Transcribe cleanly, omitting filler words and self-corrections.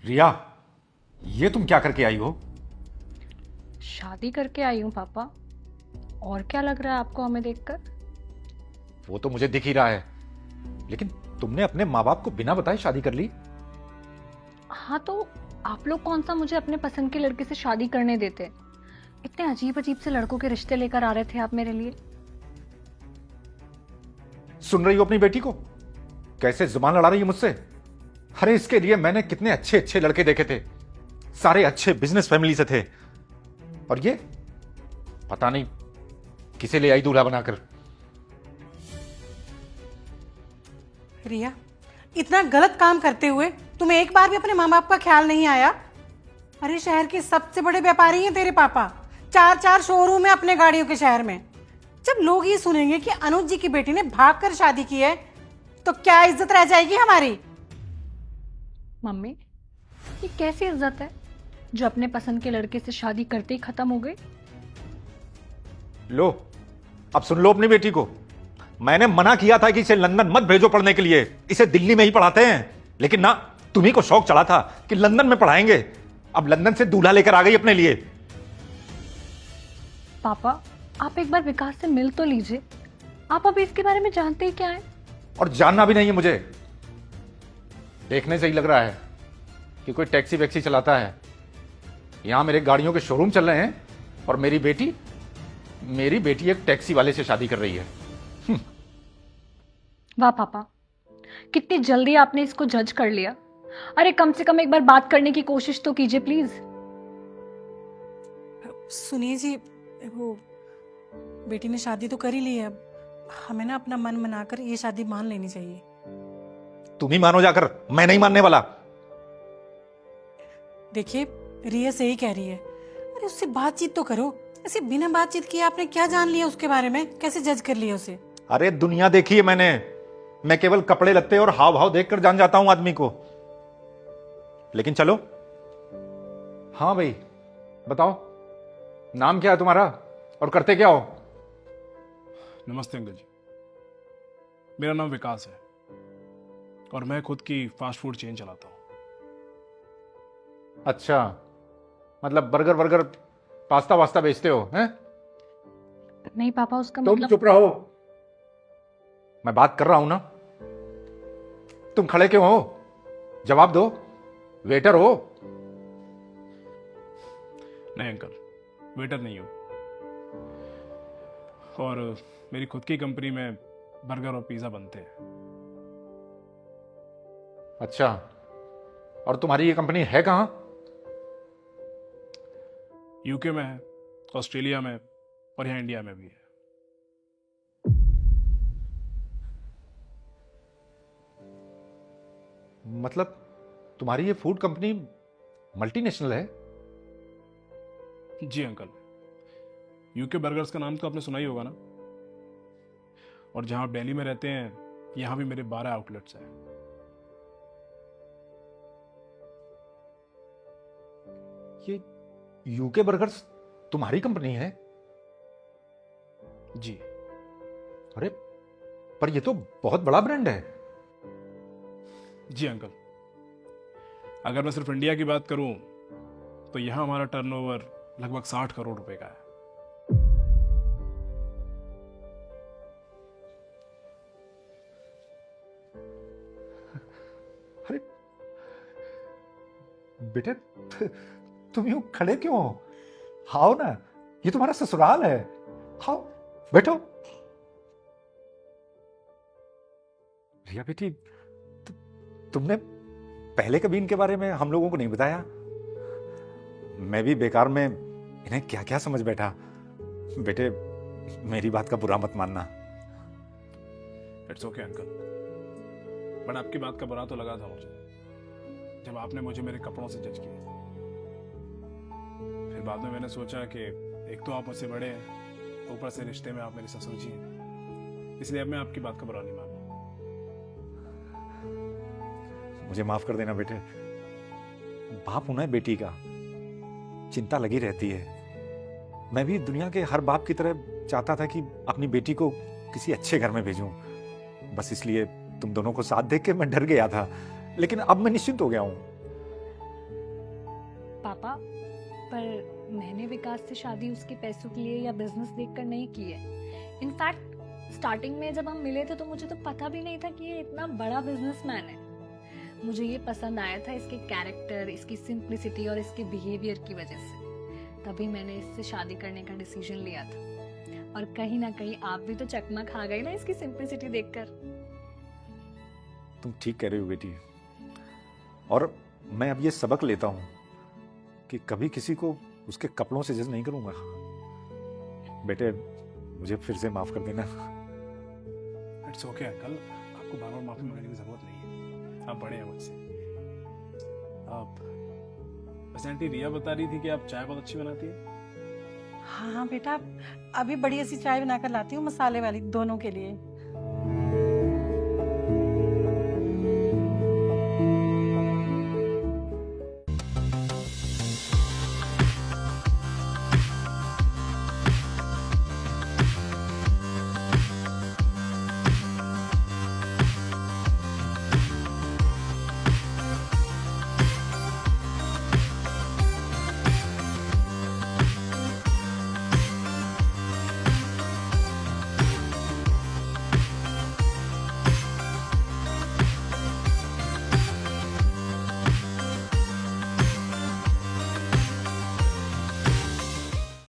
रिया, ये तुम क्या करके आई हो? शादी करके आई हूँ पापा। और क्या लग रहा है आपको हमें देखकर? वो तो मुझे दिख ही रहा है, लेकिन तुमने अपने माँ बाप को बिना बताए शादी कर ली। हाँ तो आप लोग कौन सा मुझे अपने पसंद के लड़के से शादी करने देते? इतने अजीब अजीब से लड़कों के रिश्ते लेकर आ रहे थे आप मेरे लिए। सुन रही हो अपनी बेटी को कैसे जुबान लड़ा रही है मुझसे? अरे इसके लिए मैंने कितने अच्छे अच्छे लड़के देखे थे, सारे अच्छे बिजनेस फैमिली से थे, और ये पता नहीं किसे ले आई दूल्हा बनाकर। रिया, इतना गलत काम करते हुए तुम्हें एक बार भी अपने माँ बाप का ख्याल नहीं आया? अरे शहर के सबसे बड़े व्यापारी हैं तेरे पापा, चार चार शोरूम है अपने गाड़ियों के शहर में। जब लोग ये सुनेंगे कि अनुज जी की बेटी ने भागकर शादी की है, तो क्या इज्जत रह जाएगी हमारी? मम्मी, ये कैसी इज्जत है जो अपने पसंद के लड़के से शादी करते ही खत्म हो गई? लो, अब सुन लो अपनी बेटी को। मैंने मना किया था कि इसे लंदन मत भेजो पढ़ने के लिए, इसे दिल्ली में ही पढ़ाते हैं, लेकिन ना, तुम्ही को शौक चढ़ा था कि लंदन में पढ़ाएंगे। अब लंदन से दूल्हा लेकर आ गई अपने लिए। पापा, आप एक बार विकास से मिल तो लीजिए। आप अभी इसके बारे में जानते ही क्या है? और जानना भी नहीं है मुझे। देखने से ही लग रहा है कि कोई टैक्सी वैक्सी चलाता है। यहां मेरे गाड़ियों के शोरूम चल रहे हैं, और मेरी बेटी एक टैक्सी वाले से शादी कर रही है। वाह पापा, कितनी जल्दी आपने इसको जज कर लिया। अरे कम से कम एक बार बात करने की कोशिश तो कीजिए प्लीज। सुनिए जी, वो बेटी ने शादी तो कर ही ली है, अब हमें ना अपना मन मनाकर ये शादी मान लेनी चाहिए। तुम ही मानो जाकर, मैं नहीं मानने वाला। देखिए, रिया सही कह रही है। अरे उससे बातचीत तो करो। ऐसे बिना बातचीत किए आपने क्या जान लिया उसके बारे में? कैसे जज कर लिया उसे? अरे दुनिया देखी है मैंने। मैं केवल कपड़े लत्ते और हाव भाव देखकर जान जाता हूं आदमी को। लेकिन चलो, हाँ भाई, बताओ नाम क्या है तुम्हारा और करते क्या हो? नमस्ते अंकल जी, मेरा नाम विकास है और मैं खुद की फास्ट फूड चेन चलाता हूँ। अच्छा, मतलब बर्गर वर्गर पास्ता वास्ता बेचते हो हैं? नहीं पापा, उसका तुम मतलब। चुप रहो, मैं बात कर रहा हूं ना। तुम खड़े क्यों हो? जवाब दो। वेटर हो? नहीं अंकल, वेटर नहीं हूँ, और मेरी खुद की कंपनी में बर्गर और पिज़्ज़ा बनते हैं। अच्छा, और तुम्हारी ये कंपनी है कहां? यूके में है, ऑस्ट्रेलिया में, और यहाँ इंडिया में भी है। मतलब तुम्हारी ये फूड कंपनी मल्टीनेशनल है? जी अंकल, यूके बर्गर्स का नाम तो आपने सुना ही होगा ना। और जहाँ आप दिल्ली में रहते हैं, यहाँ भी मेरे 12 आउटलेट्स हैं। ये यूके बर्गर्स तुम्हारी कंपनी है? जी। अरे पर ये तो बहुत बड़ा ब्रांड है। जी अंकल, अगर मैं सिर्फ इंडिया की बात करूं तो यहाँ हमारा टर्नओवर लगभग 60 करोड़ रुपए का है। अरे बेटे, तुम यूं खड़े क्यों हो? आओ ना, ये तुम्हारा ससुराल है। आओ, बैठो। रिया बेटी, तुमने पहले कभी इनके बारे में हम लोगों को नहीं बताया। मैं भी बेकार में इन्हें क्या क्या समझ बैठा। बेटे, मेरी बात का बुरा मत मानना। इट्स ओके अंकल, बट आपकी बात का बुरा तो लगा था मुझे जब आपने मुझे मेरे कपड़ों से जज किया। फिर बाद में मैंने सोचा कि एक तो आप मुझसे बड़े हैं, ऊपर से रिश्ते में आप मेरे ससुर जी हैं, इसलिए अब मैं आपकी बात का बुरा नहीं मानूंगा। मुझे माफ कर देना बेटे। बाप हूं ना बेटी का, चिंता लगी रहती है। मैं भी दुनिया के हर बाप की तरह चाहता था कि अपनी बेटी को किसी अच्छे घर में भेजूं। बस इसलिए तुम दोनों को साथ देख के मैं डर गया था, लेकिन अब मैं निश्चिंत हो गया हूं। पापा, पर मैंने विकास से शादी उसके पैसों के लिए या बिजनेस देखकर नहीं की है। इनफैक्ट स्टार्टिंग में जब हम मिले थे तो मुझे तो पता भी नहीं था कि ये इतना बड़ा बिजनेसमैन है। मुझे ये पसंद आया था इसके कैरेक्टर, इसकी सिंप्लिसिटी और इसके बिहेवियर की वजह से। तभी मैंने इससे शादी करने का डिसीजन लिया था। और कहीं ना कहीं आप भी तो चकमा खा गए ना इसकी सिंप्लिसिटी देखकर। तुम ठीक कह रही हो बेटी, और मैं अब ये सबक लेता हूं कि कभी किसी को उसके कपड़ों से जज नहीं करूंगा। बेटे मुझे फिर से माफ कर देना। इट्स ओके अंकल, आपको बार बार माफी मांगने की जरूरत नहीं है, आप बड़े हैं मुझसे। आप बस आंटी रिया बता रही थी कि आप चाय बहुत अच्छी बनाती है। हाँ बेटा, अभी बढ़िया सी चाय बनाकर लाती हूँ, मसाले वाली, दोनों के लिए।